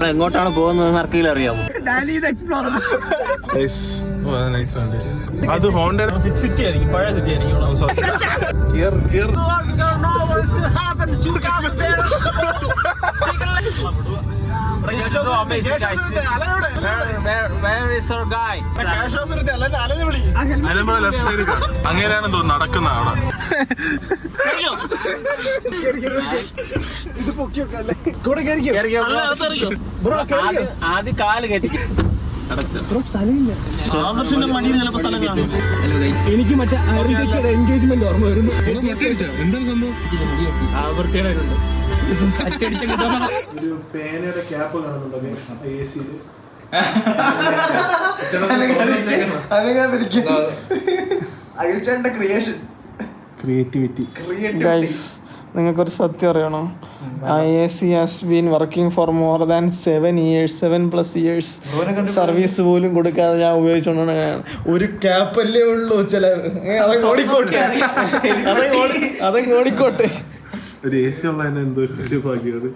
എങ്ങോട്ടാണ് പോകുന്നത് ആർക്കെങ്കിലും അറിയാമോ? അത് ഹോണ്ട സിറ്റി ആയിരിക്കും, പഴയ സിറ്റി ആയിരിക്കും. അങ്ങനെയാണെന്ന് തോന്നുന്നു നടക്കുന്ന അവിടെ. ആദ്യം കാല് കയറ്റിക്കും. എനിക്ക് മറ്റേ എൻഗേജ്മെന്റ് ഓർമ്മ വരുന്നു. ഒരു പേനയുടെ ക്യാപ്പ് കാണുന്നുണ്ടോ AC-ല്? ക്രിയേറ്റിവിറ്റി. ഗൈസ്, നിങ്ങൾക്കൊരു സത്യം അറിയണോ? IAC has been working for more than 7 years. Service പോലും കൊടുക്കാതെ ഞാൻ ഉപയോഗിച്ചോണ്ടാണ്. ഒരു ക്യാപ്പല്ലേ ഉള്ളൂ ചിലവ്. അതങ്ങ് ഓടിക്കോട്ടെ. ഒരു AC ഉള്ള എന്തോ ഒരു ഭാഗ്യമാണ്.